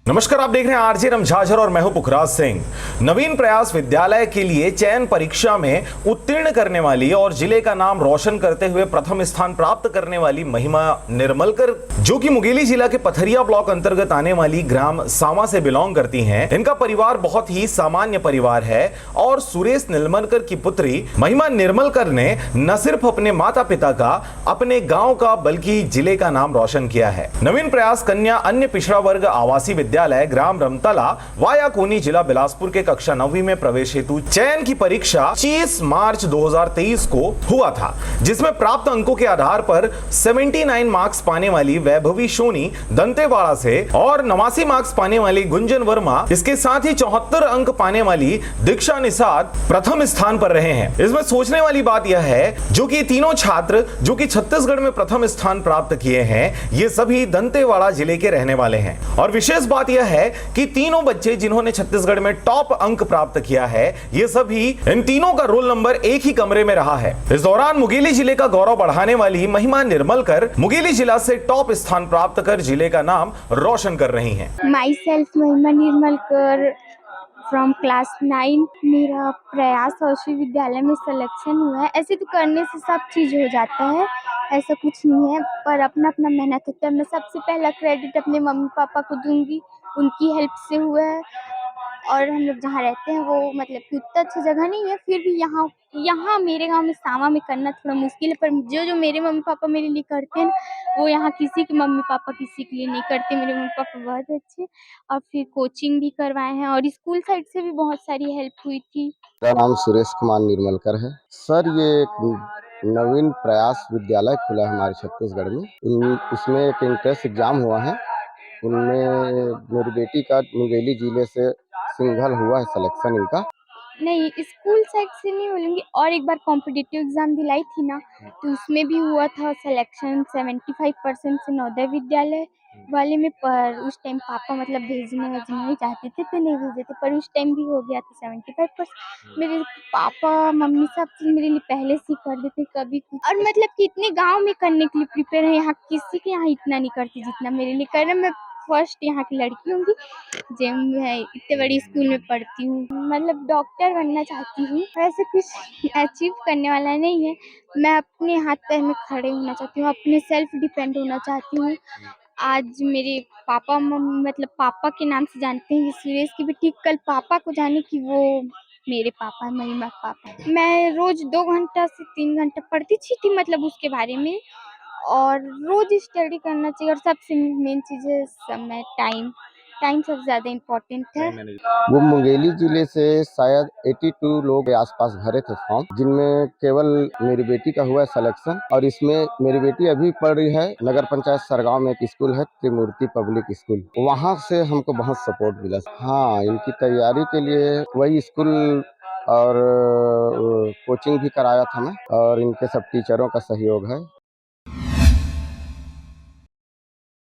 नमस्कार, आप देख रहे हैं आरजे रमझाझर और मैं हूं पुखराज सिंह। नवीन प्रयास विद्यालय के लिए चयन परीक्षा में उत्तीर्ण करने वाली और जिले का नाम रोशन करते हुए प्रथम स्थान प्राप्त करने वाली महिमा निर्मलकर, जो कि मुंगेली जिला के पथरिया ब्लॉक अंतर्गत आने वाली ग्राम सामा से बिलोंग करती हैं। इनका परिवार बहुत ही सामान्य परिवार है और सुरेश निर्मलकर की पुत्री महिमा निर्मलकर ने न सिर्फ अपने माता पिता का, अपने गाँव का, बल्कि जिले का नाम रोशन किया है। नवीन प्रयास कन्या अन्य पिछड़ा वर्ग आवासीय विद्यालय ग्राम रमतला वाया कोनी जिला बिलासपुर के कक्षा 9वीं में प्रवेश हेतु चयन की परीक्षा 25 मार्च 2023 को हुआ था, जिसमें प्राप्त अंकों के आधार पर 79 मार्क्स पाने वाली वैभवी सोनी दंतेवाड़ा से और 89 मार्क्स पाने वाली गुंजन वर्मा, इसके साथ ही 74 अंक पाने वाली दीक्षा निषाद प्रथम स्थान पर रहे हैं। इसमें सोचने वाली बात यह है जो कि तीनों छात्र जो कि छत्तीसगढ़ में प्रथम स्थान प्राप्त किए हैं, ये सभी दंतेवाड़ा जिले के रहने वाले हैं। और विशेष बात यह है कि तीनों बच्चे जिन्होंने छत्तीसगढ़ में टॉप अंक प्राप्त किया है, ये सभी, इन तीनों का रोल नंबर एक ही कमरे में रहा है। इस दौरान मुंगेली जिले का गौरव बढ़ाने वाली महिमा निर्मलकर मुंगेली जिला से टॉप स्थान प्राप्त कर जिले का नाम रोशन कर रही हैं। माई सेल्फ महिमा निर्मलकर फ्रॉम क्लास 9। मेरा प्रयास औषधि विद्यालय में सिलेक्शन हुआ है। ऐसे तो करने से सब चीज़ हो जाता है, ऐसा कुछ नहीं है, पर अपना अपना मेहनत होता है। मैं सबसे पहला क्रेडिट अपने मम्मी पापा को दूंगी, उनकी हेल्प से हुआ है। और हम लोग जहाँ रहते हैं वो मतलब कि उतना अच्छी जगह नहीं है, फिर भी यहाँ मेरे गांव में सामा में करना थोड़ा मुश्किल है। पर जो मेरे मम्मी पापा मेरे लिए करते हैं, वो यहाँ किसी के मम्मी पापा किसी के लिए नहीं करते। मेरे मम्मी पापा बहुत अच्छे, और फिर कोचिंग भी करवाए हैं और स्कूल साइड से भी बहुत सारी हेल्प हुई थी। मेरा नाम सुरेश कुमार निर्मलकर है सर। ये एक नवीन प्रयास विद्यालय खुला है हमारे छत्तीसगढ़ में। उसमें एक इंट्रेंस एग्जाम हुआ है, उनमें मेरी बेटी का मुंगेली जिले से सिंगल हुआ है सिलेक्शन इनका। नहीं, स्कूल साइड से नहीं बोलूँगी, और एक बार कॉम्पिटिटिव एग्ज़ाम दिलाई थी ना, तो उसमें भी हुआ था सिलेक्शन 75% से नवोदय विद्यालय वाले में। पर उस टाइम पापा मतलब भेजना नहीं चाहते थे, तो नहीं भेजे थे, पर उस टाइम भी हो गया था 75%। मेरे पापा मम्मी सब चीज़ मेरे लिए पहले से ही कर देते, कभी कुछ। और मतलब कि इतने गाँव में करने के लिए प्रिपेयर है, यहाँ किसी के यहाँ इतना नहीं करती जितना मेरे लिए कर रहे। मैं फर्स्ट यहाँ की लड़की होंगी जो मैं इतने बड़ी स्कूल में पढ़ती हूँ। मतलब डॉक्टर बनना चाहती हूँ, वैसे कुछ अचीव करने वाला नहीं है। मैं अपने हाथ पैर में खड़े होना चाहती हूँ, अपने सेल्फ डिपेंड होना चाहती हूँ। आज मेरे पापा मतलब पापा के नाम से जानते हैं कि सुरेश की बेटी, कल पापा को जाने कि वो मेरे पापा, महिमा पापा। मैं रोज 2 घंटा से 3 घंटा पढ़ती थी मतलब उसके बारे में, और रोज स्टडी करना चाहिए। और सबसे मेन चीज़ है समय, टाइम सबसे ज़्यादा इम्पोर्टेंट है। वो मुंगेली जिले से शायद 82 लोग के आसपास भरे थे फॉर्म, जिनमें केवल मेरी बेटी का हुआ है सिलेक्शन। और इसमें मेरी बेटी अभी पढ़ रही है नगर पंचायत सरगांव में, एक स्कूल है त्रिमूर्ति पब्लिक स्कूल, वहाँ से हमको बहुत सपोर्ट मिला। हाँ, इनकी तैयारी के लिए वही स्कूल और कोचिंग भी कराया था मैं, और इनके सब टीचरों का सहयोग है।